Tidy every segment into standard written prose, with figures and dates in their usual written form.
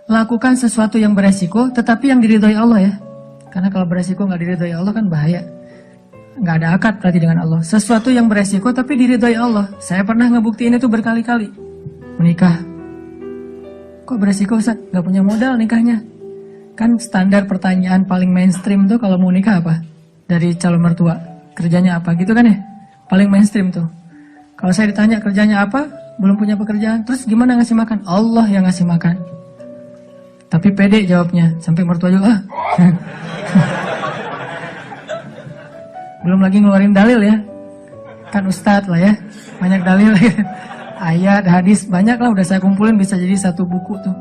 lakukan sesuatu yang beresiko, tetapi yang diridhoi Allah ya. Karena kalau beresiko nggak diridhoi Allah kan bahaya. Nggak ada akad berarti dengan Allah. Sesuatu yang beresiko tapi diridhoi Allah. Saya pernah ngebuktiin itu berkali-kali. Menikah. Kok beresiko Ustaz? Nggak punya modal nikahnya. Kan standar pertanyaan paling mainstream tuh kalau mau nikah apa? Dari calon mertua. Kerjanya apa gitu kan ya? Paling mainstream tuh. Kalau saya ditanya kerjanya apa? Belum punya pekerjaan. Terus gimana ngasih makan? Allah yang ngasih makan. Tapi pede jawabnya. Sampai mertua juga. Belum lagi ngeluarin dalil ya. Kan ustadz lah ya. Banyak dalil ya. Ayat, hadis, banyak lah udah saya kumpulin bisa jadi satu buku tuh.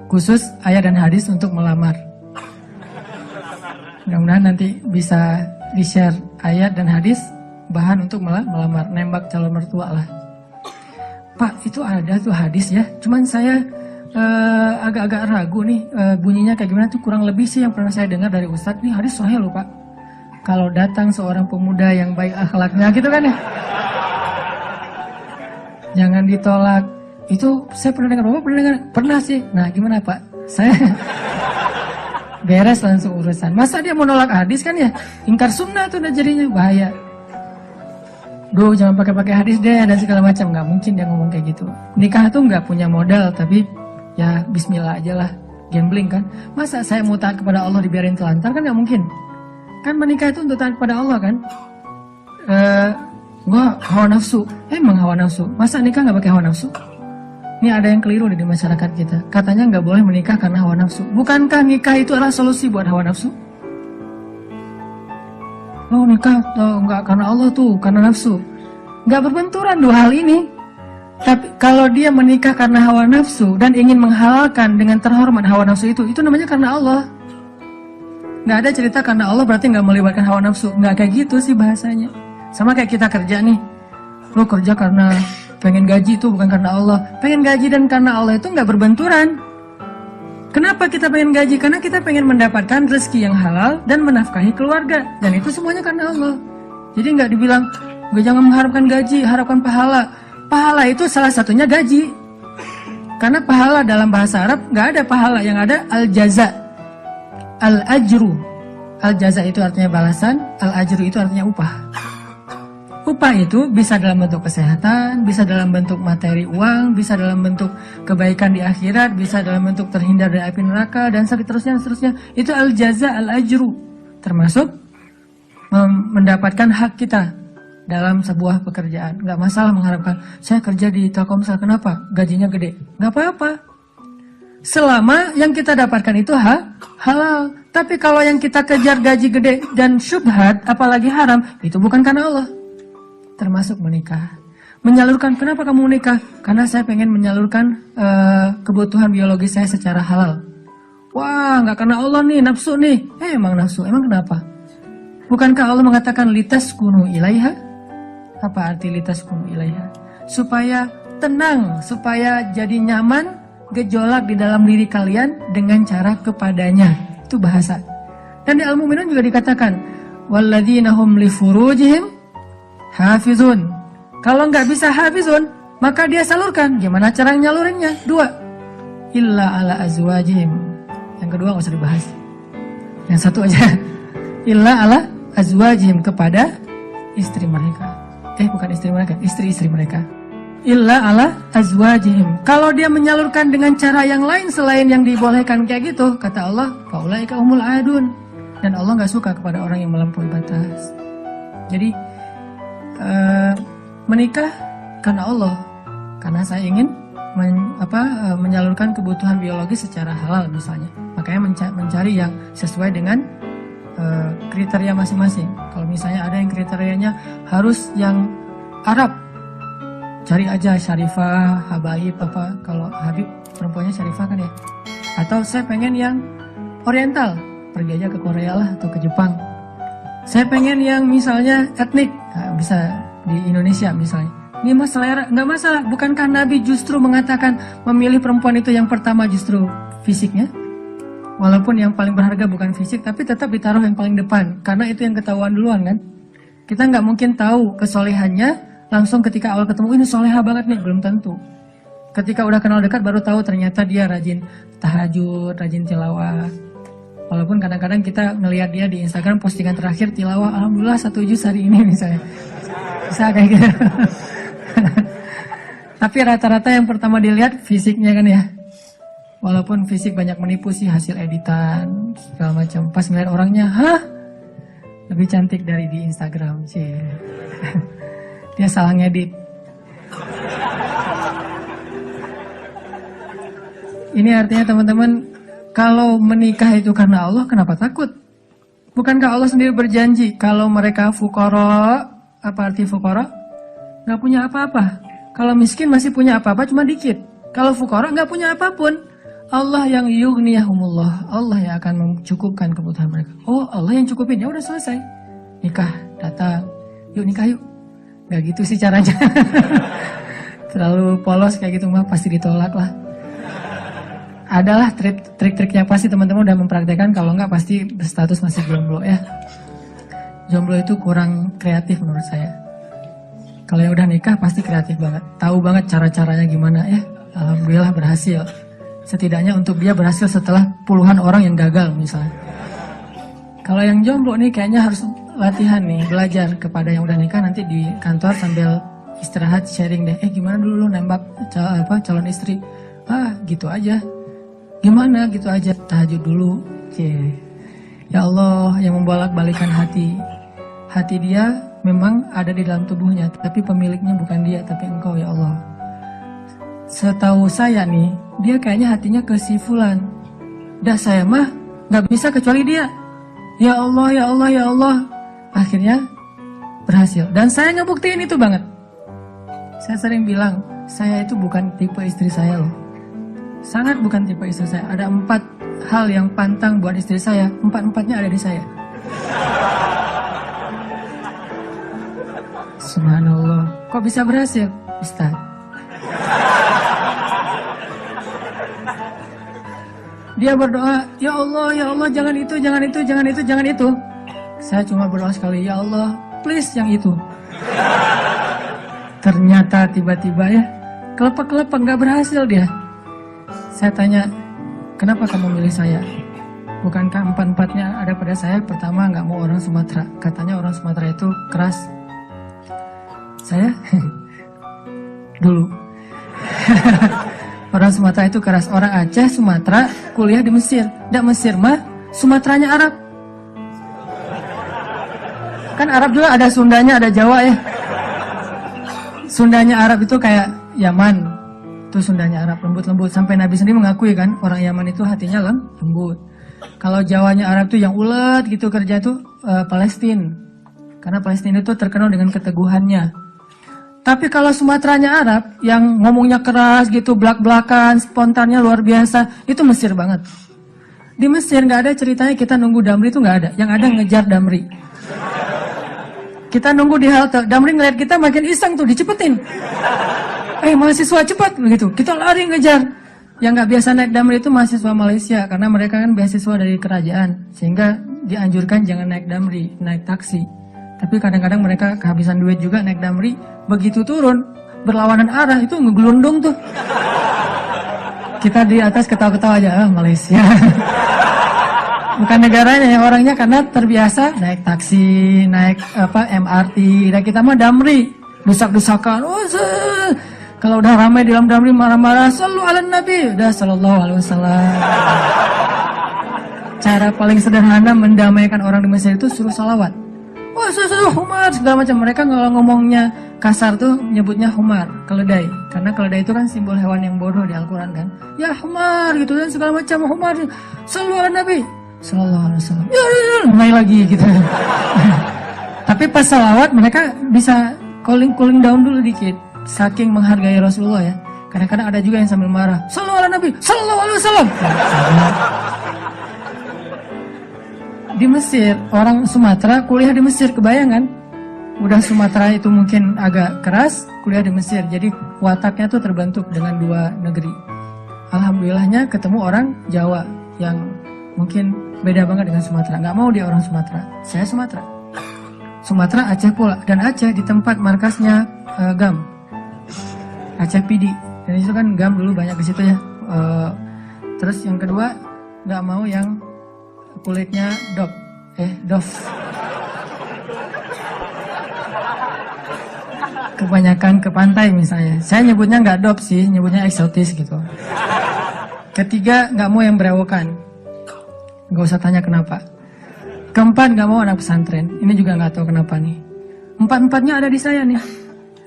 Khusus ayat dan hadis untuk melamar. Mudah-mudahan nanti bisa di-share ayat dan hadis bahan untuk melamar, nembak calon mertua lah. Pak, itu ada tuh hadis ya. Cuman saya agak-agak ragu nih bunyinya kayak gimana tuh, kurang lebih sih yang pernah saya dengar dari ustadz nih hadis sahih loh Pak. Kalau datang seorang pemuda yang baik akhlaknya gitu kan ya. Jangan ditolak. Itu saya pernah dengar, Bapak pernah dengar? Pernah sih. Nah gimana Pak? Saya beres langsung urusan. Masa dia mau nolak hadis kan ya? Ingkar sunnah tuh udah jadinya bahaya. Duh jangan pakai hadis deh dan segala macam. Nggak mungkin dia ngomong kayak gitu. Nikah tuh nggak punya modal tapi ya bismillah aja lah. Gambling kan. Masa saya mau taat kepada Allah dibiarin telantar kan nggak mungkin. Kan menikah itu untuk taat kepada Allah kan. Gua hawa nafsu. Emang hawa nafsu. Masa nikah nggak pakai hawa nafsu? Ini ada yang keliru di masyarakat kita. Katanya nggak boleh menikah karena hawa nafsu. Bukankah nikah itu adalah solusi buat hawa nafsu? Oh nikah nggak karena Allah tuh, karena nafsu. Nggak berbenturan dua hal ini. Tapi kalau dia menikah karena hawa nafsu dan ingin menghalalkan dengan terhormat hawa nafsu itu namanya karena Allah. Nggak ada cerita karena Allah berarti nggak melibatkan hawa nafsu. Nggak kayak gitu sih bahasanya. Sama kayak kita kerja nih. Lo kerja karena pengen gaji itu bukan karena Allah. Pengen gaji dan karena Allah itu nggak berbenturan. Kenapa kita pengen gaji? Karena kita pengen mendapatkan rezeki yang halal dan menafkahi keluarga. Dan itu semuanya karena Allah. Jadi nggak dibilang, gue jangan mengharapkan gaji, harapkan pahala. Pahala itu salah satunya gaji. Karena pahala dalam bahasa Arab nggak ada pahala, yang ada al-jaza, al-ajru. Al-jaza itu artinya balasan, al-ajru itu artinya upah. Upah itu bisa dalam bentuk kesehatan, bisa dalam bentuk materi uang, bisa dalam bentuk kebaikan di akhirat, bisa dalam bentuk terhindar dari api neraka, dan seterusnya. Itu al-jaza, al-ajru. Termasuk mendapatkan hak kita dalam sebuah pekerjaan. Nggak masalah mengharapkan, saya kerja di Telkomsel, kenapa? Gajinya gede. Nggak apa-apa. Selama yang kita dapatkan itu halal. Tapi kalau yang kita kejar gaji gede dan syubhat, apalagi haram, itu bukan karena Allah. Termasuk menikah. Menyalurkan, kenapa kamu menikah? Karena saya pengen menyalurkan kebutuhan biologis saya secara halal. Wah, nggak karena Allah nih, nafsu nih. Emang nafsu, emang kenapa? Bukankah Allah mengatakan litaskunu ilaiha? Apa arti litaskunu ilaiha? Supaya tenang, supaya jadi nyaman, gejolak di dalam diri kalian dengan cara kepadanya. Itu bahasa. Dan di Al-Mu'minun juga dikatakan, walladzina hum li furujihim hafizun. Kalau nggak bisa hafizun, maka dia salurkan. Gimana cara nyalurinnya? 2. Illa ala azwajihim. Yang kedua nggak usah dibahas. Yang satu aja. Illa ala azwajihim, kepada istri mereka. Bukan istri mereka, istri-istri mereka. Illa ala azwajihim. Kalau dia menyalurkan dengan cara yang lain selain yang dibolehkan kayak gitu, kata Allah, faulaika humul adun. Dan Allah nggak suka kepada orang yang melampaui batas. Jadi menikah karena Allah, karena saya ingin menyalurkan kebutuhan biologis secara halal misalnya. Makanya mencari yang sesuai dengan kriteria masing-masing. Kalau misalnya ada yang kriterianya harus yang Arab, cari aja Syarifah, Habaib apa. Kalau Habib perempuannya Syarifah kan ya. Atau saya pengen yang Oriental, pergi aja ke Korea lah atau ke Jepang. Saya pengen yang misalnya etnik, bisa di Indonesia misalnya. Ini masalah, nggak masalah. Bukankah Nabi justru mengatakan memilih perempuan itu yang pertama justru fisiknya? Walaupun yang paling berharga bukan fisik, tapi tetap ditaruh yang paling depan. Karena itu yang ketahuan duluan kan. Kita nggak mungkin tahu kesolehannya langsung ketika awal ketemu, ini soleha banget nih, belum tentu. Ketika udah kenal dekat baru tahu ternyata dia rajin tahajud, rajin tilawah. Walaupun kadang-kadang kita ngelihat dia di Instagram postingan terakhir tilawah, alhamdulillah 1 juz hari ini misalnya. Bisa kayak gitu. Tapi rata-rata yang pertama dilihat fisiknya kan ya. Walaupun fisik banyak menipu sih, hasil editan segala macam. Pas ngeliat orangnya, hah? Lebih cantik dari di Instagram sih. Dia salah ngedit. Ini artinya teman-teman, kalau menikah itu karena Allah, kenapa takut? Bukankah Allah sendiri berjanji kalau mereka fuqara, apa arti fuqara? Nggak punya apa-apa. Kalau miskin masih punya apa-apa cuma dikit. Kalau fuqara nggak punya apapun. Allah yang yughniyahumullah, Allah yang akan mencukupkan kebutuhan mereka. Oh, Allah yang cukupin, ya udah selesai. Nikah, datang, yuk nikah yuk. Nggak gitu sih caranya. Terlalu polos kayak gitu mah pasti ditolak lah. Adalah trik-triknya pasti teman-teman udah mempraktekkan, kalau nggak pasti berstatus masih jomblo ya. Jomblo itu kurang kreatif menurut saya. Kalau yang udah nikah pasti kreatif banget, tahu banget cara-caranya gimana ya. Alhamdulillah berhasil. Setidaknya untuk dia berhasil setelah puluhan orang yang gagal misalnya. Kalau yang jomblo nih kayaknya harus latihan nih, belajar kepada yang udah nikah, nanti di kantor sambil istirahat sharing deh. Gimana dulu lu nembak calon istri? Gitu aja. Gimana gitu aja, tahajud dulu. Ya Allah yang membolak-balikan hati. Hati dia memang ada di dalam tubuhnya, tapi pemiliknya bukan dia, tapi engkau ya Allah. Setahu saya nih, dia kayaknya hatinya ke si fulan. Dah saya mah gak bisa kecuali dia. Ya Allah, ya Allah, ya Allah. Akhirnya berhasil. Dan saya ngebuktiin itu banget. Saya sering bilang, saya itu bukan tipe istri saya loh. Sangat bukan tipe istri saya. Ada 4 hal yang pantang buat istri saya. 4-4-nya ada di saya. Subhanallah. Kok bisa berhasil? Ustaz. Dia berdoa, ya Allah, jangan itu, jangan itu, jangan itu, jangan itu. Saya cuma berdoa sekali, ya Allah, please yang itu. Ternyata tiba-tiba ya, kelepek-kelepek, gak berhasil dia. Saya tanya, kenapa kamu milih saya? Bukankah 4-4-nya ada pada saya? Pertama, gak mau orang Sumatera. Katanya orang Sumatera itu keras. Saya? Dulu. Orang Sumatera itu keras. Orang Aceh, Sumatera, kuliah di Mesir. Nggak Mesir mah, Sumateranya Arab. Kan Arab juga ada Sundanya, ada Jawa ya. Sundanya Arab itu kayak Yaman. Itu Sundanya Arab, lembut-lembut. Sampai Nabi sendiri mengakui kan, orang Yaman itu hatinya lembut. Kalau Jawanya Arab itu yang ulet gitu kerja itu Palestina. Karena Palestina itu terkenal dengan keteguhannya. Tapi kalau Sumateranya Arab, yang ngomongnya keras gitu, belak-belakan, spontannya luar biasa, itu Mesir banget. Di Mesir nggak ada ceritanya kita nunggu Damri, itu nggak ada. Yang ada ngejar Damri. Kita nunggu di halte, Damri ngeliat kita makin iseng tuh, dicepetin. Mahasiswa cepat begitu. Kita lari ngejar. Yang nggak biasa naik Damri itu mahasiswa Malaysia, karena mereka kan beasiswa dari kerajaan, sehingga dianjurkan jangan naik Damri, naik taksi. Tapi kadang-kadang mereka kehabisan duit juga naik Damri. Begitu turun, berlawanan arah, itu ngegelundung tuh. Kita di atas ketawa-ketawa aja, Malaysia. Bukan negaranya, yang orangnya karena terbiasa naik taksi, naik MRT. Dan kita mah Damri, dusak-dusakan. Kalau udah ramai di dalam Damri marah-marah, sallu ala Nabi, udah sallallahu alaihi wasallam. Cara paling sederhana mendamaikan orang di Mesir itu suruh salawat. Humar segala macam. Mereka kalau ngomongnya kasar tuh nyebutnya humar, keledai. Karena keledai itu kan simbol hewan yang bodoh di Al-Quran kan. Ya humar gitu dan segala macam humar. Sallu ala Nabi sallallahu alaihi wasallam. Mulai lagi gitu. Tapi pas salawat mereka bisa cooling down dulu dikit. Saking menghargai Rasulullah ya. Kadang-kadang ada juga yang sambil marah. Sallu ala Nabi sallallahu alaihi wasallam. Di Mesir, orang Sumatera kuliah di Mesir, kebayangan? Udah Sumatera itu mungkin agak keras, kuliah di Mesir. Jadi wataknya tuh terbentuk dengan 2 negeri. Alhamdulillahnya ketemu orang Jawa yang mungkin beda banget dengan Sumatera. Nggak mau dia orang Sumatera. Saya Sumatera. Sumatera Aceh pula. Dan Aceh di tempat markasnya GAM. Aceh PD. Dan itu kan gam dulu banyak di situ ya. Terus yang kedua, nggak mau yang kulitnya dof. Kebanyakan ke pantai misalnya. Saya nyebutnya nggak dop sih, nyebutnya eksotis gitu. Ketiga, nggak mau yang berewokan. Nggak usah tanya kenapa. Keempat, nggak mau anak pesantren. Ini juga nggak tahu kenapa nih. Empat-empatnya ada di saya nih.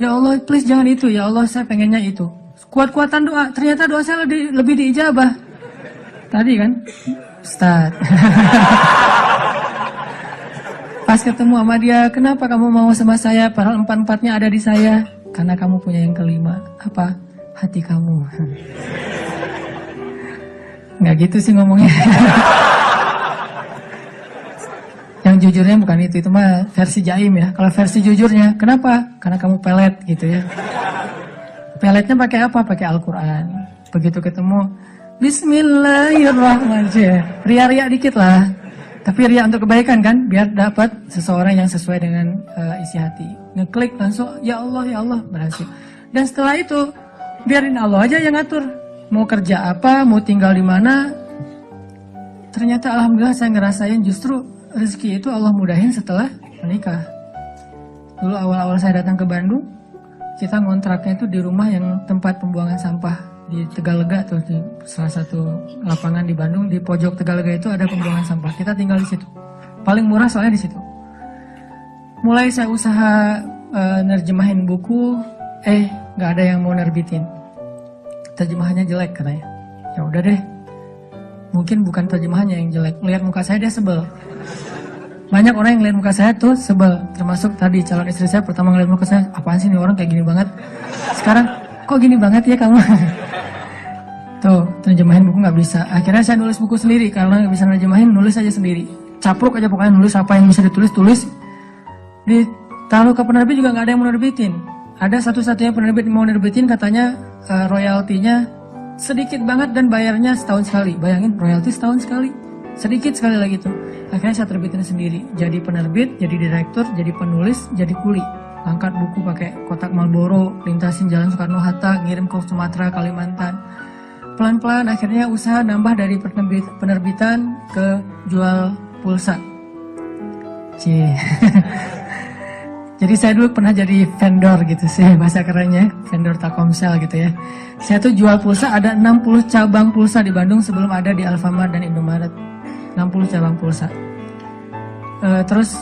Ya Allah, please jangan itu. Ya Allah, saya pengennya itu. Kuat-kuatan doa. Ternyata doa saya lebih diijabah. Tadi kan, Ustaz. Pas ketemu sama dia, kenapa kamu mau sama saya? Padahal empat-empatnya ada di saya. Karena kamu punya yang kelima. Apa? Hati kamu. Nggak gitu sih ngomongnya. Yang jujurnya bukan itu mah versi jaim ya. Kalau versi jujurnya, kenapa? Karena kamu pelet gitu ya. Peletnya pakai apa? Pakai Al-Quran. Begitu ketemu, Bismillahirrahmanirrahim. Ria-ria dikit lah. Tapi ria untuk kebaikan kan, biar dapat seseorang yang sesuai dengan isi hati. Ngeklik langsung, ya Allah, berhasil. Dan setelah itu, biarin Allah aja yang ngatur. Mau kerja apa, mau tinggal di mana. Ternyata alhamdulillah saya ngerasain justru rezeki itu Allah mudahin setelah menikah. Dulu awal-awal saya datang ke Bandung, kita ngontraknya itu di rumah yang tempat pembuangan sampah di Tegalega tuh, di salah satu lapangan di Bandung, di pojok Tegalega itu ada pembuangan sampah. Kita tinggal di situ. Paling murah soalnya di situ. Mulai saya usaha nerjemahin buku, nggak ada yang mau nerbitin. Terjemahannya jelek katanya. Ya udah deh. Mungkin bukan terjemahannya yang jelek. Lihat muka saya dia sebel. Banyak orang yang lihat muka saya tuh sebel. Termasuk tadi calon istri saya pertama ngeliat muka saya, apaan sih nih orang kayak gini banget. Sekarang kok gini banget ya kamu? Tuh, terjemahin buku nggak bisa. Akhirnya saya nulis buku sendiri. Karena nggak bisa nerjemahin, nulis aja sendiri. Capruk aja pokoknya, nulis apa yang bisa ditulis. Ditaruh ke penerbit juga nggak ada yang mau nerbitin. Ada satu-satunya penerbit yang mau nerbitin, katanya royaltinya sedikit banget dan bayarnya setahun sekali. Bayangin, royalti setahun sekali. Sedikit sekali lagi tuh. Akhirnya saya terbitin sendiri. Jadi penerbit, jadi direktur, jadi penulis, jadi kuli. Angkat buku pakai kotak Marlboro, lintasin Jalan Soekarno-Hatta, ngirim ke Sumatera, Kalimantan. Pelan-pelan akhirnya usaha nambah dari penerbitan ke jual pulsa. Jadi saya dulu pernah jadi vendor gitu sih, bahasa kerennya, vendor Telkomsel gitu ya. Saya tuh jual pulsa, ada 60 cabang pulsa di Bandung sebelum ada di Alfamart dan Indomaret. 60 cabang pulsa. Terus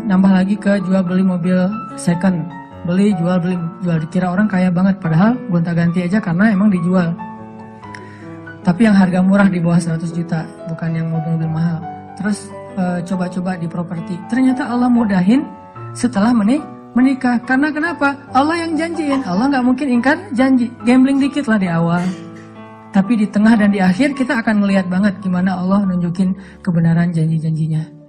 nambah lagi ke jual beli mobil second. Beli, jual. Dikira orang kaya banget, padahal gonta-ganti aja karena emang dijual. Tapi yang harga murah di bawah 100 juta, bukan yang mobil-mobil mahal. Terus coba-coba di properti. Ternyata Allah mudahin setelah menikah. Karena kenapa? Allah yang janjiin. Allah nggak mungkin ingkar janji. Gambling dikit lah di awal. Tapi di tengah dan di akhir kita akan melihat banget gimana Allah nunjukin kebenaran janji-janjinya.